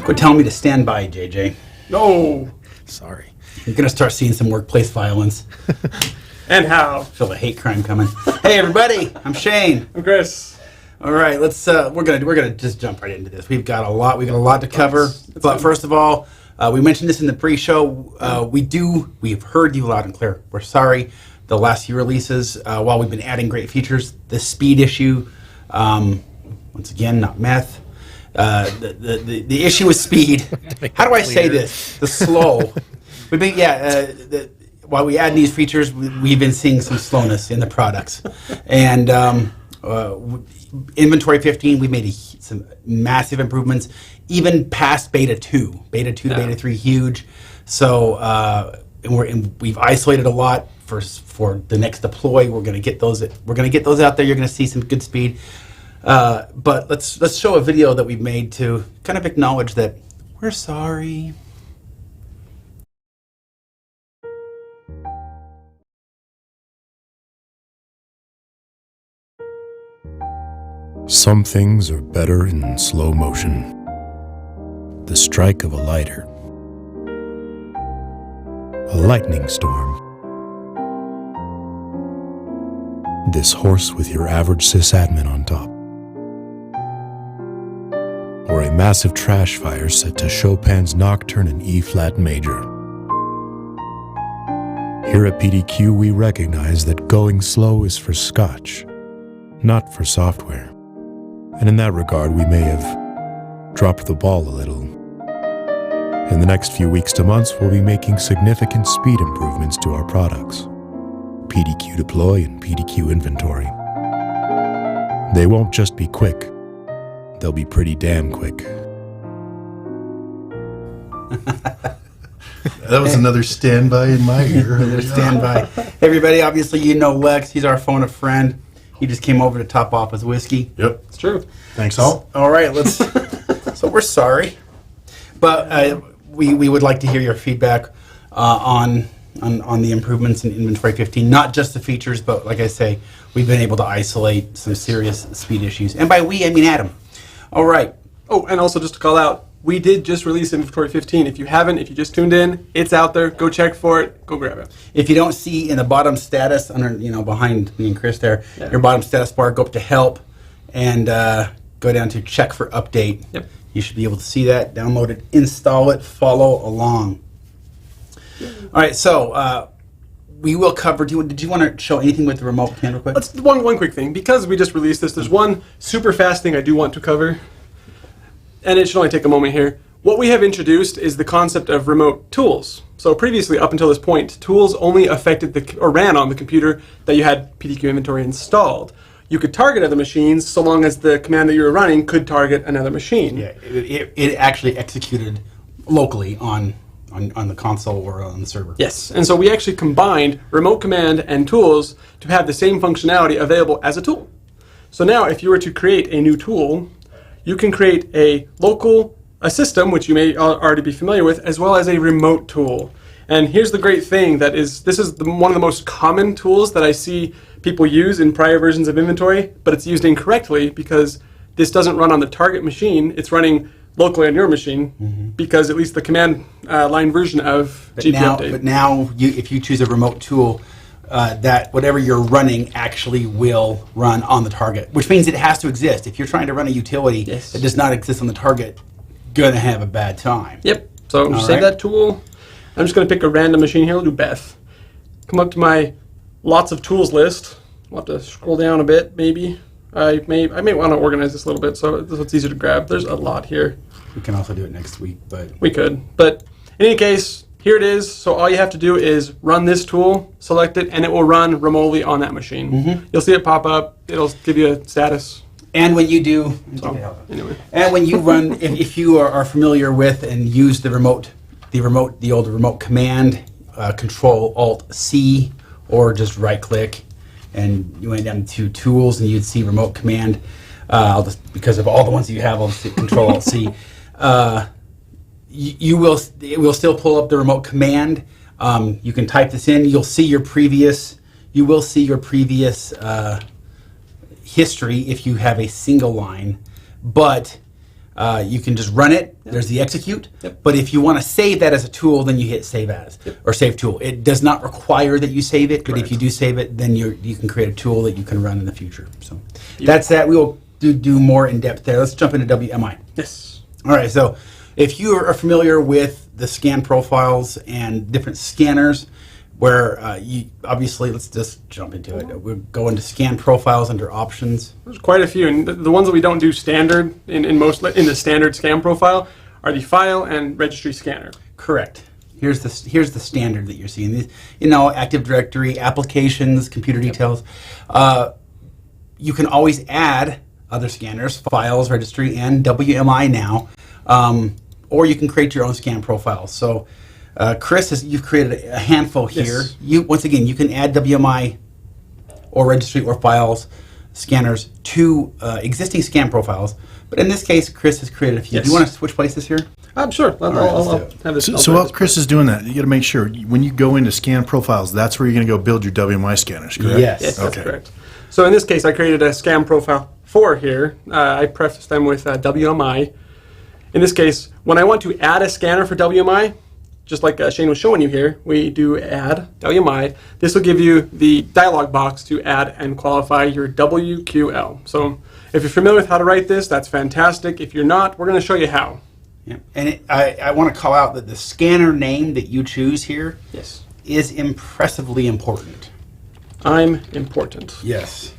Quit telling me to stand by, JJ. No. Sorry. You're going to start seeing some workplace violence. And how? Feel the hate crime coming. Hey, everybody. I'm Shane. I'm Chris. All right, let's. We're gonna just jump right into this. We've got a lot to cover. But first of all, we mentioned this in the pre-show. We've heard you loud and clear. We're sorry. The last few releases, while we've been adding great features, the speed issue, once again, not meth. The issue with speed. How do I say this? The slow. While we add these features, we've been seeing some slowness in the products, and Inventory 15, we made some massive improvements, even past Beta 2. Beta 2 to Beta 3, huge. So, and we've isolated a lot for the next deploy. We're going to get those. We're going to get those out there. You're going to see some good speed. But let's show a video that we've made to kind of acknowledge that we're sorry. Some things are better in slow motion. The strike of a lighter. A lightning storm. This horse with your average sysadmin on top. Or a massive trash fire set to Chopin's Nocturne in E-flat major. Here at PDQ, we recognize that going slow is for scotch, not for software. And in that regard, we may have dropped the ball a little. In the next few weeks to months, we'll be making significant speed improvements to our products, PDQ Deploy and PDQ Inventory. They won't just be quick, they'll be pretty damn quick. That was another standby in my ear. Another standby. Everybody, obviously, you know Lex. He's our phone a friend. He just came over to top off his whiskey. Yep, It's true. thanks all. All right, let's. So we're sorry, but we would like to hear your feedback on the improvements in Inventory 15. Not just the features, but like I say, we've been able to isolate some serious speed issues. And by we, I mean Adam. All right. Oh, and also just to call out, we did just release Inventory 15. If you haven't, if you just tuned in, it's out there. Go check for it. Go grab it. If you don't see in the bottom status, behind me and Chris there, your bottom status bar, go up to Help and go down to Check for Update. Yep. You should be able to see that, download it, install it, follow along. All right, so we will cover. Did you want to show anything with the remote command real quick? Let's one quick thing. Because we just released this, there's one super fast thing I do want to cover. And it should only take a moment here. What we have introduced is the concept of remote tools. So previously, up until this point, tools only affected or ran on the computer that you had PDQ Inventory installed. You could target other machines so long as the command that you were running could target another machine. Yeah, it actually executed locally on the console or on the server. Yes, and so we actually combined remote command and tools to have the same functionality available as a tool. So now if you were to create a new tool, you can create a system, which you may already be familiar with, as well as a remote tool. And here's the great thing, this is one of the most common tools that I see people use in prior versions of Inventory, but it's used incorrectly because this doesn't run on the target machine, it's running locally on your machine, because at least the command line version of GP update. But now, if you choose a remote tool, that whatever you're running actually will run on the target, which means it has to exist. If you're trying to run a utility that does not exist on the target, gonna have a bad time. Yep. So save that tool. I'm just gonna pick a random machine here. We'll do Beth. Come up to my lots of tools list. I'll have to scroll down a bit, maybe. I may want to organize this a little bit so it's easier to grab. There's a lot here. We can also do it next week, but we could. But in any case, here it is. So all you have to do is run this tool, select it, and it will run remotely on that machine. You'll see it pop up. It'll give you a status. And when you do, Anyway. and when you run, if you are familiar with and use the old remote command, Control Alt C, or just right click, and you went down to Tools, and you'd see Remote Command. Because of all the ones that you have, I'll just hit Control Alt C. It will still pull up the remote command. You can type this in. You will see your previous history if you have a single line, but You can just run it. There's the execute. But if you want to save that as a tool, then you hit save as or save tool. It does not require that you save it, but if you do save it, then you can create a tool that you can run in the future. So that's that. We will do more in depth there. Let's jump into WMI. Yes. All right. So if you are familiar with the scan profiles and different scanners, where you obviously, let's just jump into it. We'll go into scan profiles under options. There's quite a few, and the ones that we don't do standard in the standard scan profile are the file and registry scanner. Correct. Here's the standard that you're seeing. These, you know, Active Directory, applications, computer details. You can always add other scanners, files, registry, and WMI now, or you can create your own scan profiles. So. Chris, you've created a handful here. Yes. Once again, you can add WMI or registry or files scanners to existing scan profiles. But in this case, Chris has created a few. Yes. Do you want to switch places here? Sure. I'll have this. So while Chris is doing that, you got to make sure when you go into scan profiles, that's where you're going to go build your WMI scanners, correct? Yes. Yes, that's correct. So in this case, I created a scan profile 4 here. I prefaced them with WMI. In this case, when I want to add a scanner for WMI, just like Shane was showing you here, we do add WMI. This will give you the dialog box to add and qualify your WQL. So if you're familiar with how to write this, that's fantastic. If you're not, we're going to show you how. Yeah. And I want to call out that the scanner name that you choose here is impressively important. I'm important. Yes.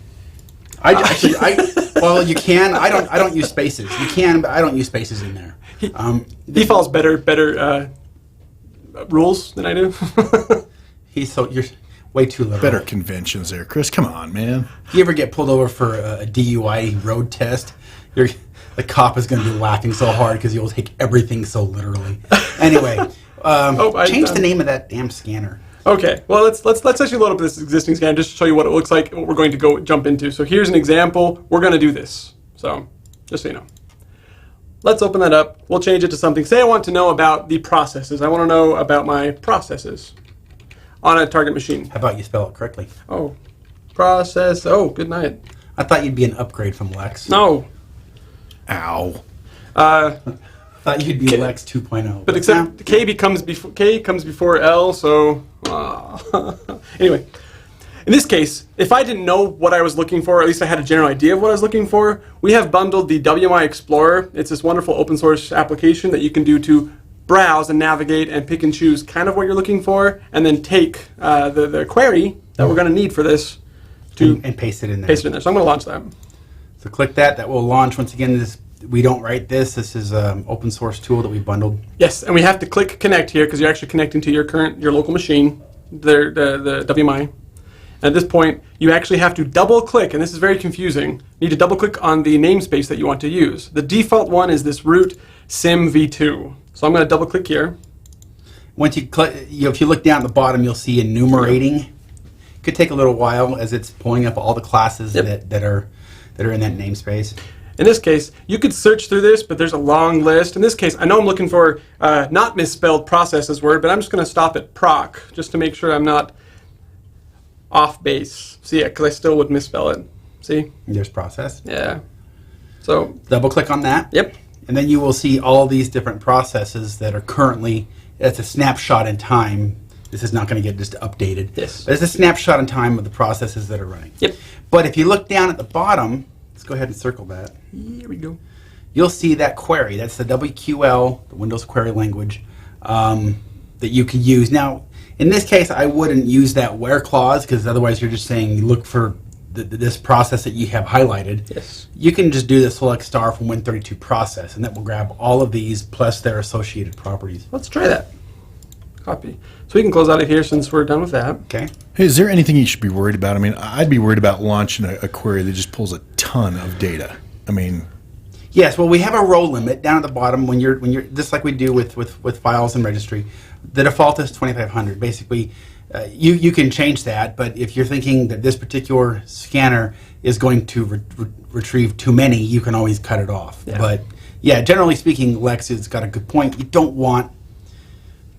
Well, you can. I don't use spaces. You can, but I don't use spaces in there. He follows better rules than I do. You're way too liberal. Better conventions there, Chris. Come on, man. If you ever get pulled over for a DUI road test, the cop is going to be laughing so hard because you'll take everything so literally. Anyway, change the name of that damn scanner. Okay, well let's actually load up this existing scanner just to show you what it looks like, what we're going to jump into. So here's an example. We're going to do this. So just so you know. Let's open that up. We'll change it to something. Say I want to know about the processes. I want to know about my processes on a target machine. How about you spell it correctly? Oh, process. Oh, good night. I thought you'd be an upgrade from Lex. No. Ow. Thought you'd be Lex 2.0. But except K comes before L, so anyway. In this case, if I didn't know what I was looking for, or at least I had a general idea of what I was looking for, we have bundled the WMI Explorer. It's this wonderful open source application that you can do to browse and navigate and pick and choose kind of what you're looking for, and then take the query that we're going to need for this and paste it in there. Paste it in there. So I'm going to launch that. So click that. That will launch. Once again, we don't write this. This is an open source tool that we bundled. Yes, and we have to click connect here because you're actually connecting to your local machine, the WMI. At this point, you actually have to double click, and this is very confusing. You need to double click on the namespace that you want to use. The default one is this root sim v2. So I'm going to double click here. Once you click, if you look down at the bottom, you'll see enumerating. It could take a little while as it's pulling up all the classes that are in that namespace. In this case, you could search through this, but there's a long list. In this case, I know I'm looking for not misspelled processes word, but I'm just going to stop at proc just to make sure I'm not off base. See, yeah, because I still would misspell it. See? There's process. Yeah. So double click on that. Yep. And then you will see all these different processes that are currently, it's a snapshot in time. This is not going to get just updated. Yes. But it's a snapshot in time of the processes that are running. Yep. But if you look down at the bottom, let's go ahead and circle that. Here we go. You'll see that query. That's the WQL, the Windows Query Language, that you can use. Now, in this case, I wouldn't use that where clause because otherwise you're just saying look for this process that you have highlighted. Yes. You can just do the select star from Win32 process, and that will grab all of these plus their associated properties. Let's try that. Copy. So we can close out of here since we're done with that. Okay. Hey, is there anything you should be worried about? I mean, I'd be worried about launching a query that just pulls a ton of data. I mean, yes. Well, we have a row limit down at the bottom when you're just like we do with files and registry. The default is 2,500. Basically, you can change that, but if you're thinking that this particular scanner is going to retrieve too many, you can always cut it off. Yeah. But yeah, generally speaking, Lex has got a good point. You don't want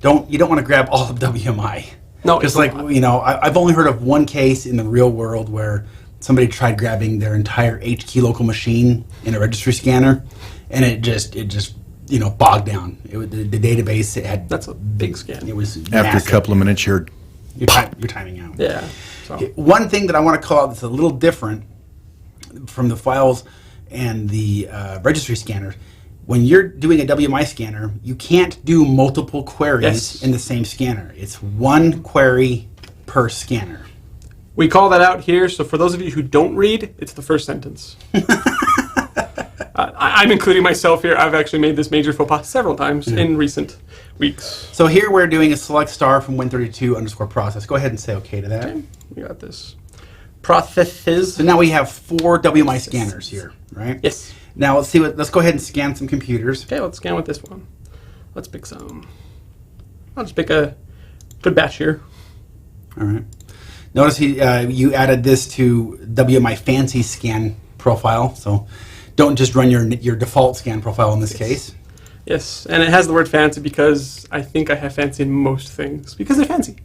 to grab all of WMI. No, because I've only heard of one case in the real world where somebody tried grabbing their entire HKey local machine in a registry scanner, and it just bogged down. The database, it had, That's a big scan. it was After massive. a couple of minutes, you're You're timing out. Yeah. So One thing that I want to call out that's a little different from the files and the registry scanners, when you're doing a WMI scanner, you can't do multiple queries Yes. in the same scanner. It's one query per scanner. we call that out here. So for those of you who don't read, it's the first sentence. I'm including myself here. I've actually made this major faux pas several times in recent weeks. So here we're doing a select star from Win32_process. Go ahead and say OK to that. We got this. Processes. So now we have 4 WMI scanners here, right? Yes. Now let's go ahead and scan some computers. Okay, let's scan with this one. Let's pick some. I'll just pick a good batch here. All right. Notice you added this to WMI Fancy Scan profile, so don't just run your default scan profile in this case. Yes, and it has the word fancy because I think I have fancy in most things because they're fancy.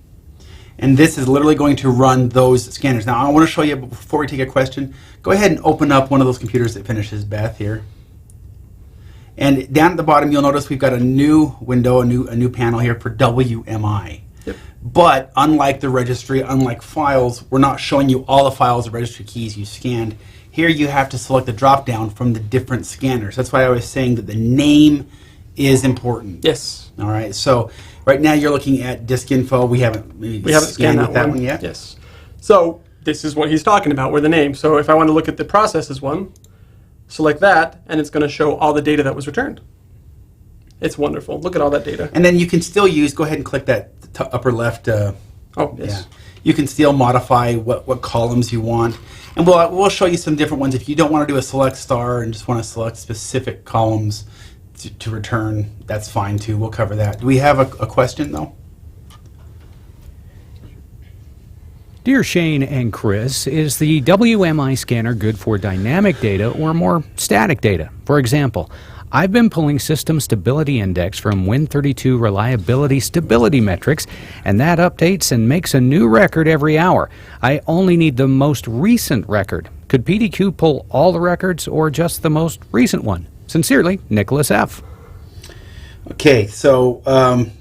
And this is literally going to run those scanners. Now, I want to show you, before we take a question, go ahead and open up one of those computers that finishes Beth here. And down at the bottom, you'll notice we've got a new window, a new panel here for WMI. Yep. But unlike the registry, unlike files, we're not showing you all the files or registry keys you scanned. Here you have to select the drop-down from the different scanners. That's why I was saying that the name is important. Yes. All right, so right now you're looking at disk info. We haven't Scanned with that one yet. Yes. So this is what he's talking about, where the name. So if I want to look at the processes one, select that, and it's going to show all the data that was returned. It's wonderful. Look at all that data. And then you can still use, go ahead and click that upper left. Oh, yes. Yeah. You can still modify what columns you want. And we'll show you some different ones. If you don't want to do a select star and just want to select specific columns to return, that's fine too. We'll cover that. Do we have a question though? Dear Shane and Chris, is the WMI scanner good for dynamic data or more static data? For example, I've been pulling SystemStabilityIndex from Win32 reliability stability metrics, and that updates and makes a new record every hour. I only need the most recent record. Could PDQ pull all the records or just the most recent one? Sincerely, Nicholas F. Okay, so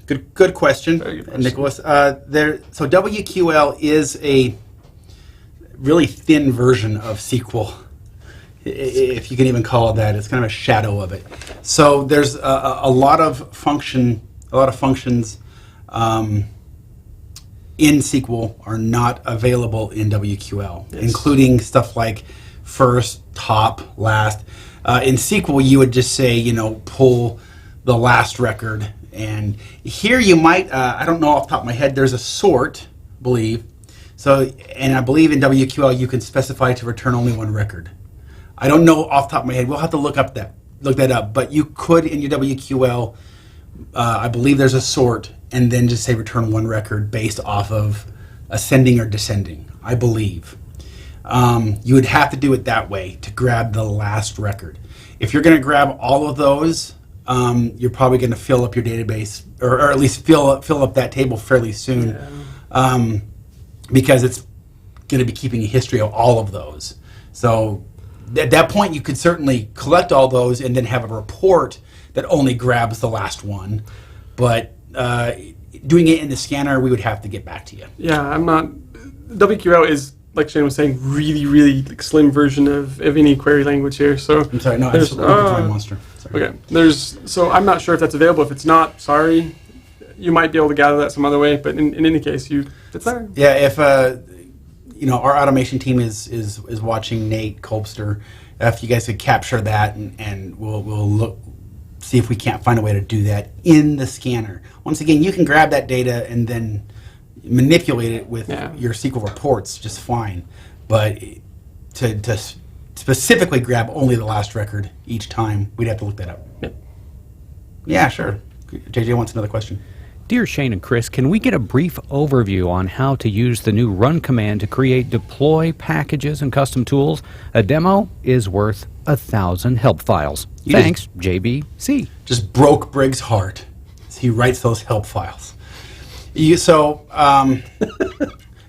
good question, Very good question. Nicholas. So WQL is a really thin version of SQL, if you can even call it that. It's kind of a shadow of it. So there's a lot of functions in SQL are not available in WQL, Yes. including stuff like first, top, last. In SQL, you would just say, pull the last record. And here you might, I don't know off the top of my head, there's a sort, I believe. So, and I believe in WQL you can specify to return only one record. I don't know off the top of my head. We'll have to look that up. But you could in your WQL, I believe there's a sort, and then just say return one record based off of ascending or descending, I believe. You would have to do it that way to grab the last record. If you're going to grab all of those, you're probably going to fill up your database, or at least fill up that table fairly soon, because it's going to be keeping a history of all of those. So at that point, you could certainly collect all those and then have a report that only grabs the last one. But doing it in the scanner, we would have to get back to you. Yeah, I'm not. WQL is, like Shane was saying, really slim version of any query language here. So I'm sorry, no, there's, it's a monster. Sorry. okay. So I'm not sure if that's available. If it's not, sorry. You might be able to gather that some other way, but in any case, it's there. Yeah, if our automation team is watching, Nate Kolbster, if you guys could capture that and we'll look, see if we can't find a way to do that in the scanner. Once again, you can grab that data and then manipulate it with your SQL reports just fine, but to specifically grab only the last record each time, we'd have to look that up. Yep. Yeah, sure. JJ wants another question. Dear Shane and Chris, can we get a brief overview on how to use the new run command to create deploy packages and custom tools? A demo is worth 1,000 help files. Thanks, JBC. Just broke Briggs' heart as he writes those help files. Do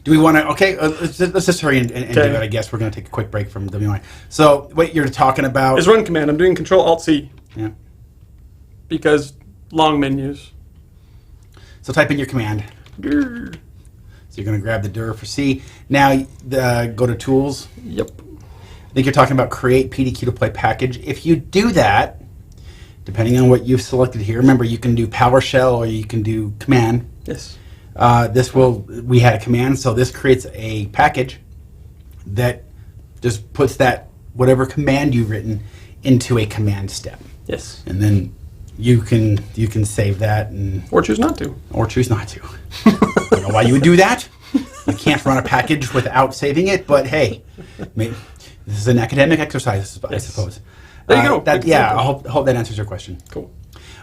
we want to? Okay, let's just hurry and do it. I guess we're going to take a quick break from WMI. So what you're talking about Is run command. I'm doing Control Alt C. Yeah. because long menus. So type in your command. Grr. So you're going to grab the dir for C. Now go to Tools. Yep. I think you're talking about Create PDQ Deploy Package. If you do that, depending on what you've selected here, remember you can do PowerShell or you can do command. Yes. We had a command, so this creates a package that just puts that whatever command you've written into a command step. Yes. And then you can save that Or choose not to. or choose not to. I don't know why you would do that. You can't run a package without saving it, but hey, this is an academic exercise, I suppose. There you go. I hope that answers your question. Cool.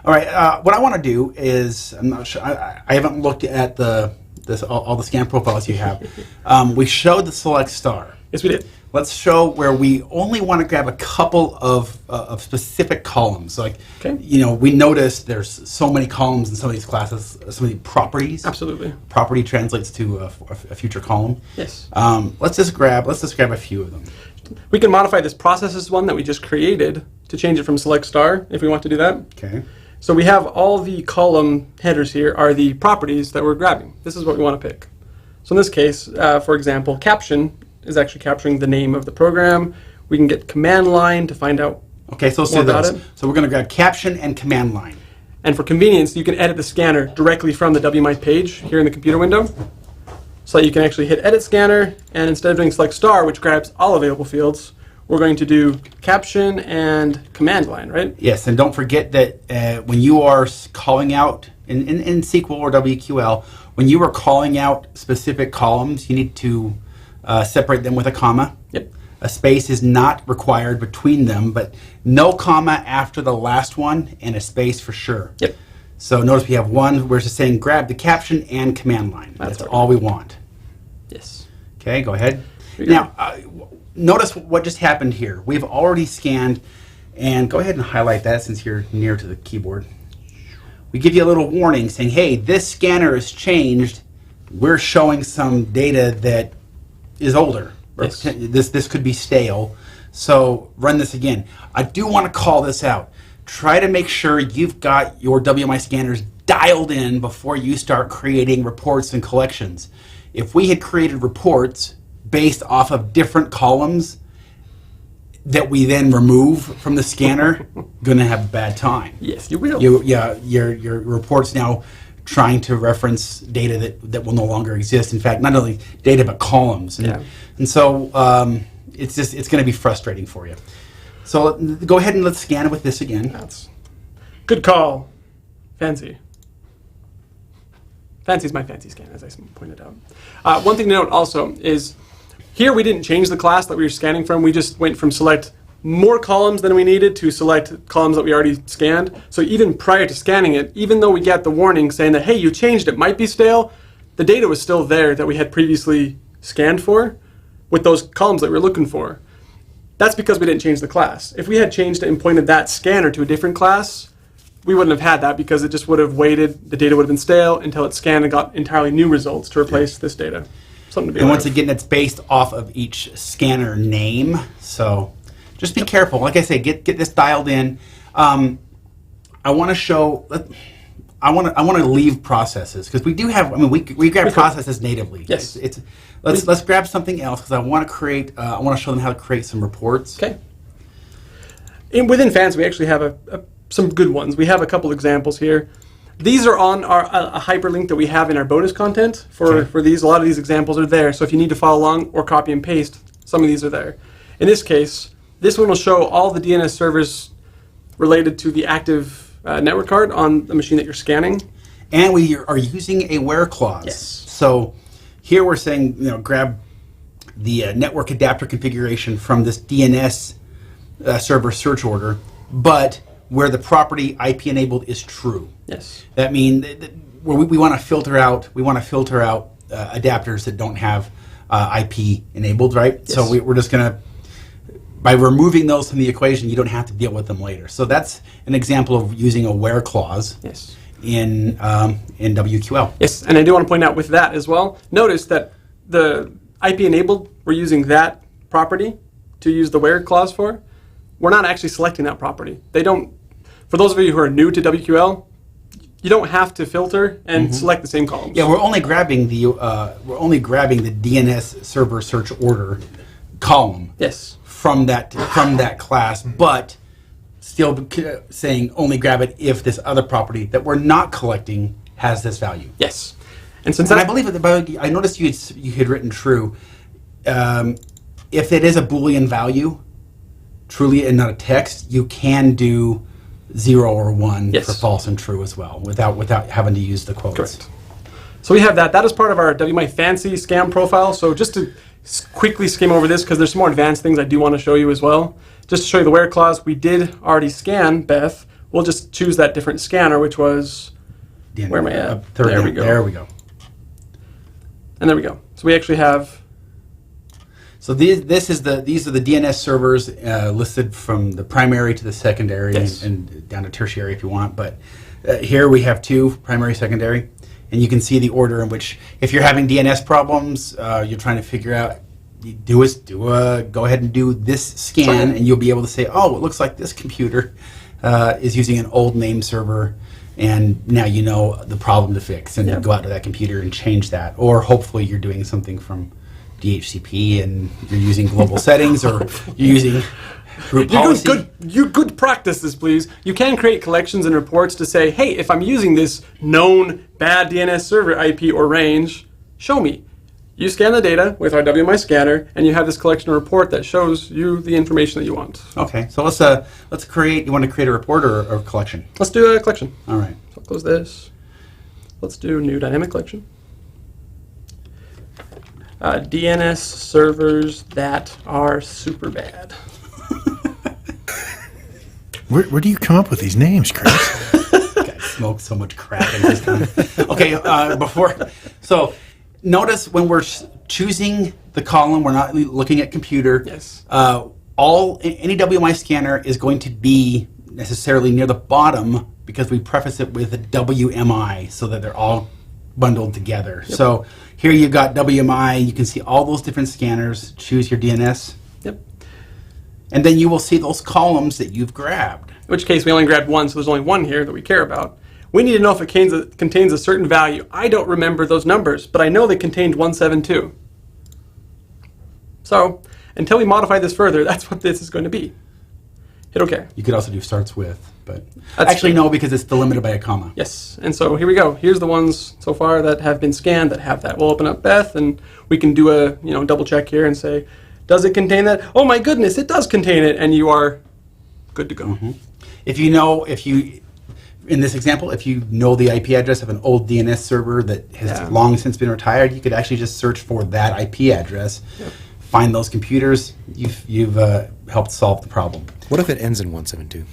All right. What I want to do is, I'm not sure. I haven't looked at all the scan profiles you have. We showed the select star. Yes, we did. Let's show where we only want to grab a couple of specific columns. Like, Okay. We noticed there's so many columns in some of these classes, so many properties. Absolutely. Property translates to a future column. Yes. Let's just grab a few of them. We can modify this processes one that we just created to change it from select star if we want to do that. Okay. So we have all the column headers here are the properties that we're grabbing. This is what we want to pick. So in this case, for example, caption is actually capturing the name of the program. We can get command line to find out Okay, so let's more do about those. it. So we're going to grab caption and command line. And for convenience, you can edit the scanner directly from the WMI page here in the computer window. So you can actually hit edit scanner, and instead of doing select star, which grabs all available fields, we're going to do caption and command line, right? Yes, and don't forget that when you are calling out in SQL or WQL, when you are calling out specific columns, you need to separate them with a comma. Yep. A space is not required between them, but no comma after the last one and a space for sure. Yep. So notice we have one where it's just saying grab the caption and command line. That's right. all we want. Yes. Okay, go ahead. Here you Now, notice what just happened here. We've already scanned, and go ahead and highlight that since you're near to the keyboard. We give you a little warning saying, hey, this scanner has changed. We're showing some data that is older. Or Yes. This could be stale. So run this again. I do want to call this out. Try to make sure you've got your WMI scanners dialed in before you start creating reports and collections. If we had created reports based off of different columns that we then remove from the scanner, going to have a bad time. Yes, you will. Your reports now trying to reference data that will no longer exist. In fact, not only data but columns. And so it's going to be frustrating for you. So go ahead and let's scan it with this again. That's good call. Fancy. Fancy is my fancy scan, as I pointed out. One thing to note also is here we didn't change the class that we were scanning from. We just went from select more columns than we needed to select columns that we already scanned. So even prior to scanning it, even though we got the warning saying that, hey, you changed, it might be stale, the data was still there that we had previously scanned for with those columns that we were looking for. That's because we didn't change the class. If we had changed it and pointed that scanner to a different class, we wouldn't have had that because it just would have waited, the data would have been stale until it scanned and got entirely new results to replace this data. Something to be And aware once of. again, that's based off of each scanner name. So just be careful. Like I say, get this dialed in. I want to show. I want to leave processes because we do have. I mean, we grab processes natively. Yes. Let's grab something else because I want to create. I want to show them how to create some reports. Okay. Within Fancy, we actually have some good ones. We have a couple examples here. These are on a hyperlink that we have in our bonus content for these. A lot of these examples are there. So if you need to follow along or copy and paste, some of these are there. In this case, this one will show all the DNS servers related to the active network card on the machine that you're scanning. And we are using a where clause. Yes. So here we're saying, grab the network adapter configuration from this DNS server search order, but where the property IP enabled is true. Yes. That means where we want to filter out. We want to filter out adapters that don't have IP enabled, right? Yes. So we're just gonna, by removing those from the equation, you don't have to deal with them later. So that's an example of using a where clause. Yes. In WQL. Yes, and I do want to point out with that as well, notice that the IP enabled, we're using that property to use the where clause for. We're not actually selecting that property. They don't, for those of you who are new to WQL, you don't have to filter and select the same columns. Yeah, we're only grabbing the DNS server search order column. Yes. From that class, but still saying only grab it if this other property that we're not collecting has this value. Yes. And since I believe I noticed you had written true. If it is a Boolean value, truly and not a text, you can do 0 or 1 for false and true as well, without having to use the quotes. Correct. So we have that. That is part of our WMI Fancy Scam profile. So just to quickly skim over this, because there's some more advanced things I do want to show you as well. Just to show you the where clause, we did already scan Beth. We'll just choose that different scanner, which was, where am I at? There we go. There we go. And there we go. So we actually have. So these are the DNS servers listed from the primary to the secondary and down to tertiary if you want. But here we have 2, primary, secondary, and you can see the order in which, if you're having DNS problems, you're trying to figure out, go ahead and do this scan, and you'll be able to say, oh, it looks like this computer is using an old name server, and now you know the problem to fix, and you go out to that computer and change that. Or hopefully you're doing something from DHCP and you're using global settings, or you're using group policy. Good practices, please. You can create collections and reports to say, hey, if I'm using this known bad DNS server IP or range, show me. You scan the data with our WMI scanner, and you have this collection report that shows you the information that you want. Okay, so let's create. You want to create a report or a collection? Let's do a collection. All right. So I'll close this. Let's do new dynamic collection. DNS servers that are super bad. Where do you come up with these names, Chris? I smoked so much crack in this time. Okay, so notice when we're choosing the column, we're not looking at computer. Yes. Any WMI scanner is going to be necessarily near the bottom because we preface it with a WMI so that they're all bundled together. Yep. So here you've got WMI. You can see all those different scanners. Choose your DNS. Yep. And then you will see those columns that you've grabbed. In which case we only grabbed 1, so there's only 1 here that we care about. We need to know if it contains a certain value. I don't remember those numbers, but I know they contained 172. So until we modify this further, that's what this is going to be. Hit OK. You could also do starts with, but actually no, because it's delimited by a comma. Yes, and so here we go. Here's the ones so far that have been scanned that have that. We'll open up Beth, and we can do a double check here and say, does it contain that? Oh my goodness, it does contain it, and you are good to go. Mm-hmm. In this example, if you know the IP address of an old DNS server that has long since been retired, you could actually just search for that IP address, find those computers. You've helped solve the problem. What if it ends in 172?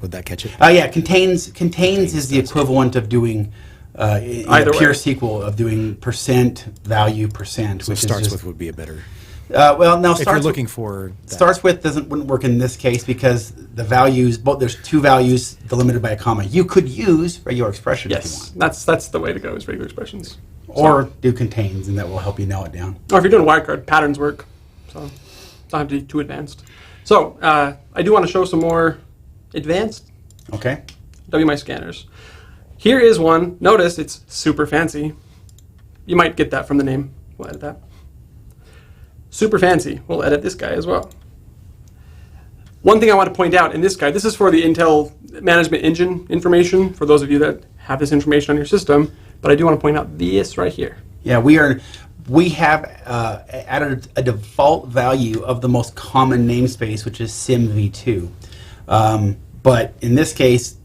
Would that catch it? Yeah, contains is the equivalent of doing Either pure way. SQL of doing percent value percent. So which starts is just, with would be a better. Well, now If you're starts looking for that. starts with wouldn't work in this case because the values there's two values delimited by a comma. You could use regular expression if you Yes, want, that's the way to go is regular expressions. or do contains, and that will help you nail it down. Or if you're doing wildcard, patterns work. So don't have to be too advanced. So I do want to show some more advanced Okay. WMI scanners. Here is one. Notice it's super fancy. You might get that from the name. We'll edit that. Super fancy. We'll edit this guy as well. One thing I want to point out in this guy, this is for the Intel Management Engine information, for those of you that have this information on your system, but I do want to point out this right here. Yeah, we have added a default value of the most common namespace, which is SimV2. But in this case,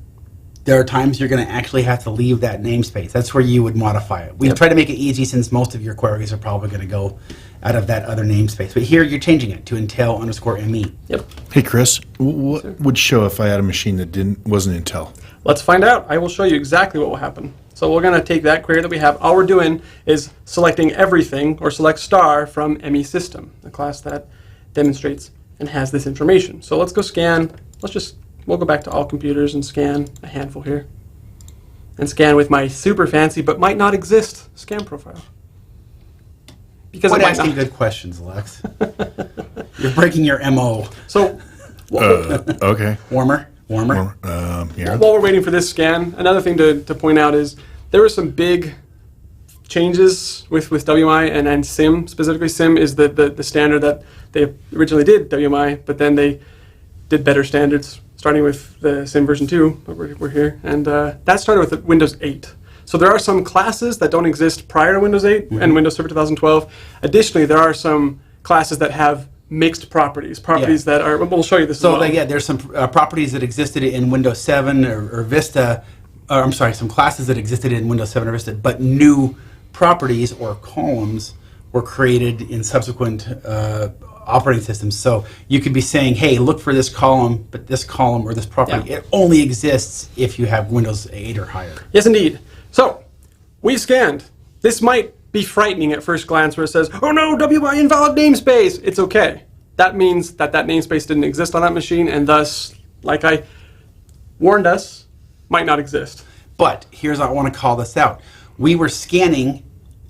there are times you're going to actually have to leave that namespace. That's where you would modify it. We've tried to make it easy since most of your queries are probably going to go out of that other namespace. But here you're changing it to Intel_ME. Yep. Hey, Chris, what would show if I had a machine that wasn't Intel? Let's find out. I will show you exactly what will happen. So we're going to take that query that we have. All we're doing is selecting everything, or select star, from ME System, the class that demonstrates and has this information. So let's go scan. We'll go back to all computers and scan a handful here. And scan with my super fancy, but might not exist, scan profile. Because Quit it might asking not. good questions, Lex. You're breaking your MO. So, Okay. Warmer? Warmer. Yeah. While we're waiting for this scan, another thing to point out is there were some big changes with WMI and SIM. Specifically, SIM is the standard that they originally did WMI, but then they did better standards, starting with the SIM version 2, but we're here. And that started with Windows 8. So there are some classes that don't exist prior to Windows 8 and Windows Server 2012. Additionally, there are some classes that have mixed properties that are, we'll show you this So as well. there's some properties that existed in Windows 7 or Vista, or I'm sorry, some classes that existed in Windows 7 or Vista, but new properties or columns were created in subsequent operating systems. So you could be saying, hey, look for this column, but this column or this property, it only exists if you have Windows 8 or higher. Yes, indeed. So we've scanned. This might be frightening at first glance where it says, oh no, WMI invalid namespace. It's okay. That means that namespace didn't exist on that machine and thus, like I warned us, might not exist. But here's how I want to call this out. We were scanning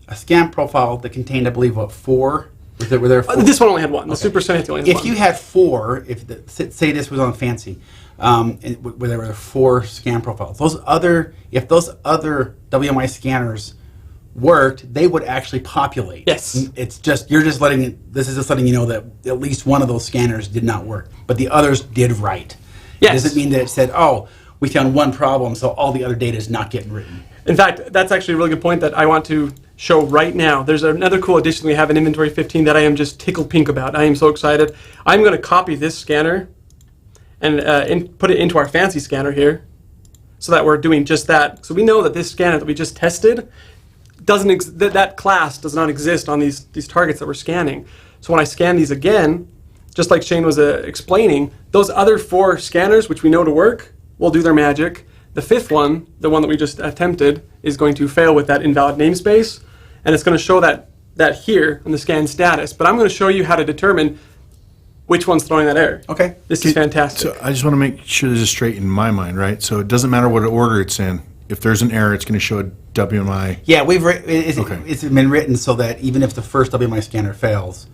a scan profile that contained, I believe, what, 4? Were there 4? This one only had 1. The Super Senate only had 1. If you had 4, say this was on Fancy, where there were 4 scan profiles, if those other WMI scanners worked, they would actually populate. Yes. It's just this is just letting you know that at least one of those scanners did not work, but the others did right. Yes. It doesn't mean that it said, oh, we found one problem, so all the other data is not getting written. In fact, that's actually a really good point that I want to show right now. There's another cool addition we have in Inventory 15 that I am just tickled pink about. I am so excited. I'm going to copy this scanner and put it into our fancy scanner here so that we're doing just that. So we know that this scanner that we just tested, that class does not exist on these targets that we're scanning. So when I scan these again, just like Shane was explaining, those other 4 scanners, which we know to work, will do their magic. The 5th one, the one that we just attempted, is going to fail with that invalid namespace, and it's going to show that here in the scan status. But I'm going to show you how to determine which one's throwing that error. Okay. This is fantastic. So I just want to make sure this is straight in my mind, right? So it doesn't matter what order it's in. If there's an error, it's going to show a WMI. Yeah, it's been written so that even if the first WMI scanner fails,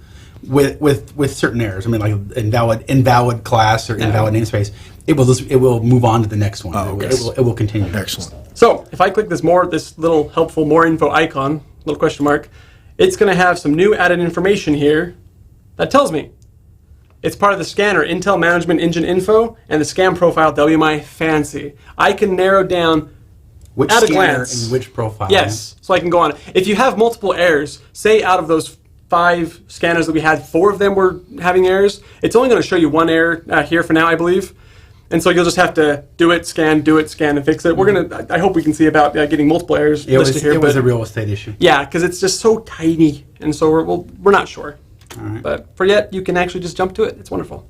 with certain errors, I mean, like invalid class or invalid namespace, it will move on to the next one. Oh, okay. It will continue. Excellent. So if I click this little helpful more info icon, little question mark, it's going to have some new added information here that tells me it's part of the scanner Intel Management Engine info and the scan profile WMI Fancy. I can narrow down which at a scanner glance. and which profile. Yes, so I can go on. If you have multiple errors, say out of those 5 scanners that we had, 4 of them were having errors, it's only going to show you 1 error here for now, I believe. And so you'll just have to do it, scan, and fix it. I hope we can see about getting multiple errors listed here. It was a real estate issue. Yeah, because it's just so tiny, and so we're not sure. All right. But for yet, you can actually just jump to it. It's wonderful.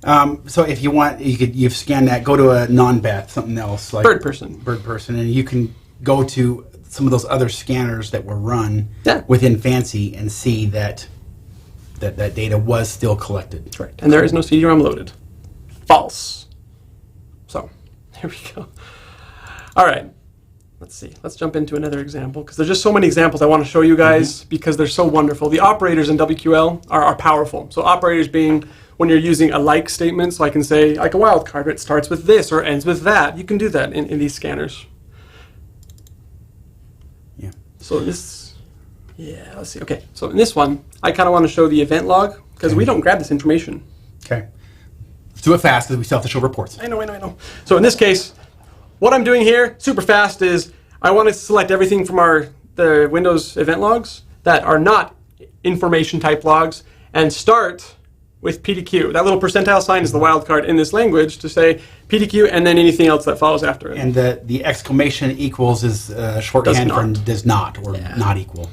So if you want, you've scanned that. Go to a non-bat, something else like Bird person, and you can go to some of those other scanners that were run within Fancy and see that data was still collected. Correct. And there is no CD-ROM loaded. False. So there we go. All right. Let's see. Let's jump into another example because there's just so many examples I want to show you guys because they're so wonderful. The operators in WQL are powerful. So operators being when you're using a like statement, so I can say like a wildcard, it starts with this or ends with that. You can do that in these scanners. Yeah. So let's see. Okay. So in this one, I kind of want to show the event log because we don't grab this information. Okay. Let's do it fast because we still have to show reports. I know. So in this case, what I'm doing here, super fast, is I want to select everything from the Windows event logs that are not information type logs and start with PDQ. That little percentile sign is the wildcard in this language to say PDQ and then anything else that follows after it. And the exclamation equals is shorthand for does not or not equal.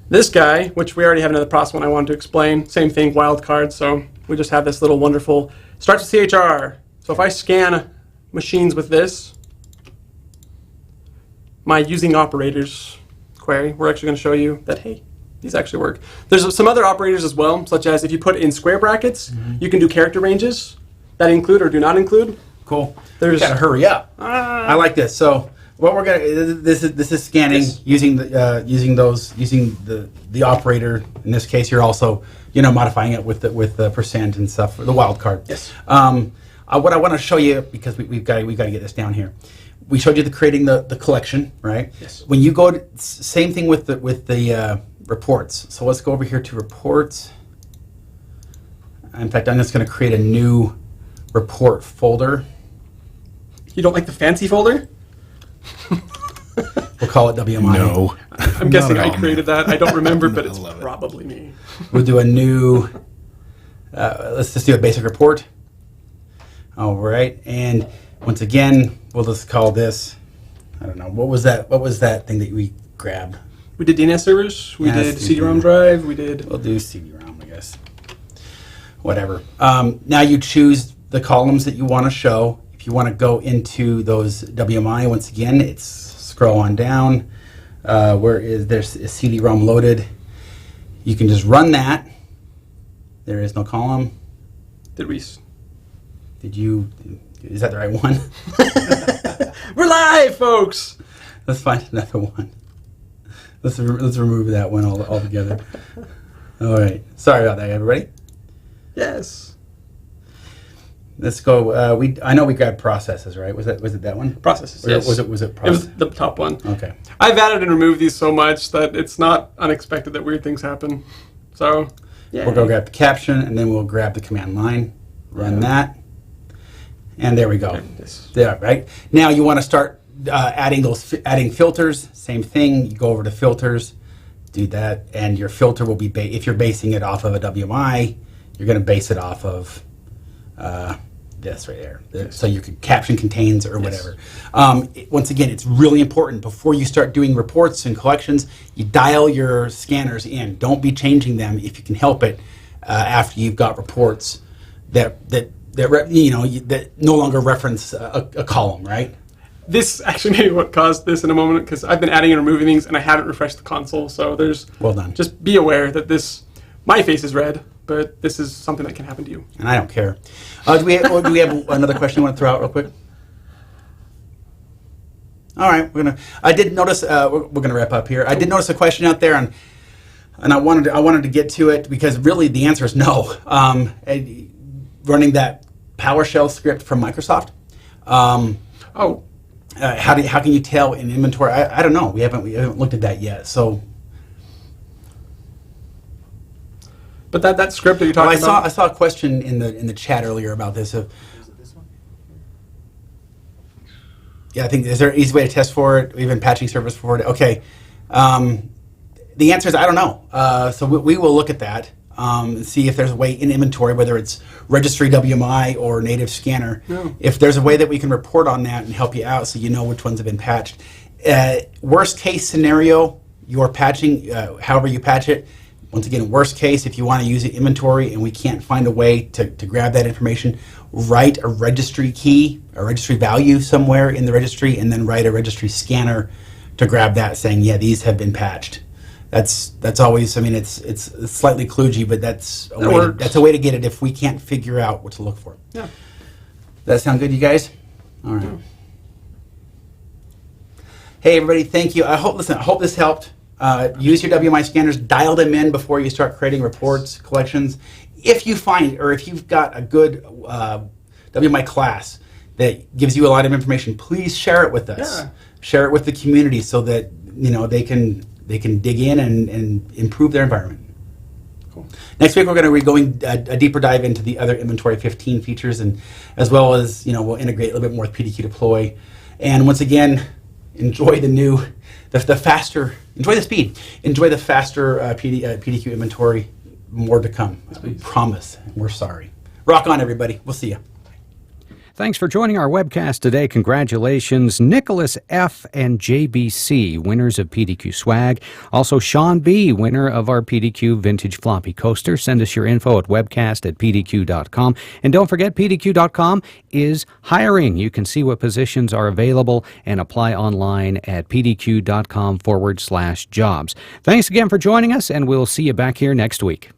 This guy, which we already have another process one I wanted to explain, same thing, wildcard. So we just have this little wonderful, starts with CHR. So if I scan machines with this, my using operators query, we're actually going to show you that, hey, these actually work. There's some other operators as well, such as if you put in square brackets, you can do character ranges that include or do not include. Cool. There's gotta hurry up. I like this. So what we're gonna this is scanning using the operator. In this case, you're also modifying it with the percent and stuff, the wildcard. Yes. what I want to show you, because we've got to get this down here. We showed you creating the collection, right? Yes. When you go to, same thing with the reports. So let's go over here to reports. In fact, I'm just going to create a new report folder. You don't like the fancy folder? We'll call it WMI. No. I'm guessing Not I at all, created man. that. I don't remember, but I it's love it. probably me. We'll do a new, let's just do a basic report. All right, and once again, we'll just call this, I don't know, what was that thing that we grabbed? We did DNS servers. We Yes, did we CD-ROM did. drive. We did. We'll do CD-ROM, I guess. Whatever. Now you choose the columns that you want to show. If you want to go into those WMI, once again, it's scroll on down. Where is there's a CD-ROM loaded? You can just run that. There is no column. Did we? Did you? Is that the right one? We're live, folks. Let's find another one. Let's remove that one altogether. All right. Sorry about that, everybody. Yes. Let's go. I know we grabbed processes, right? Was it that one? Processes. Or Yes. Was it It process? was the top one. Okay. I've added and removed these so much that it's not unexpected that weird things happen. So, yeah. We'll go grab the caption, and then we'll grab the command line. Run that, and there we go. Yes. There, right? Now you want to start adding filters. Same thing. You go over to filters, do that, and your filter will be if you're basing it off of a WMI, you're going to base it off of this right there. So you can caption contains or whatever. Once again, it's really important before you start doing reports and collections, you dial your scanners in. Don't be changing them if you can help it after you've got reports that no longer reference a column, right? This actually may be what caused this in a moment, because I've been adding and removing things and I haven't refreshed the console. So there's Well done. Just be aware that my face is red, but this is something that can happen to you. And I don't care. Do we have another question you want to throw out real quick? All right, I did notice. We're gonna wrap up here. I did notice a question out there, and I wanted to get to it because really the answer is no. Running that PowerShell script from Microsoft. How can you tell in inventory? I don't know. We haven't looked at that yet. So. But that script that you're talking about. I saw a question in the chat earlier about this. Yeah, I think, is there an easy way to test for it, even patching service for it? Okay. The answer is I don't know. So we will look at that and see if there's a way in inventory, whether it's registry WMI or native scanner, if there's a way that we can report on that and help you out so you know which ones have been patched. Worst case scenario, you're patching, however you patch it. Once again, worst case, if you want to use the inventory and we can't find a way to grab that information, write a registry key, a registry value somewhere in the registry, and then write a registry scanner to grab that saying, yeah, these have been patched. That's always, I mean, it's slightly kludgy, but that's a way to get it if we can't figure out what to look for. Yeah. Does that sound good, you guys? All right. Hey, everybody, thank you. I hope this helped. Use your WMI scanners, dial them in before you start creating reports, collections. If you find, or if you've got a good WMI class that gives you a lot of information, please share it with us. Yeah. Share it with the community so that they can dig in and improve their environment. Cool. Next week we're going to be going a deeper dive into the other inventory 15 features, and as well as we'll integrate a little bit more with PDQ Deploy. And once again, enjoy the faster, enjoy the speed, enjoy the faster PDQ inventory. More to come. We promise. We're sorry. Rock on, everybody. We'll see you. Thanks for joining our webcast today. Congratulations, Nicholas F. and JBC, winners of PDQ Swag. Also, Sean B., winner of our PDQ Vintage Floppy Coaster. Send us your info at webcast@pdq.com. And don't forget, pdq.com is hiring. You can see what positions are available and apply online at pdq.com/jobs. Thanks again for joining us, and we'll see you back here next week.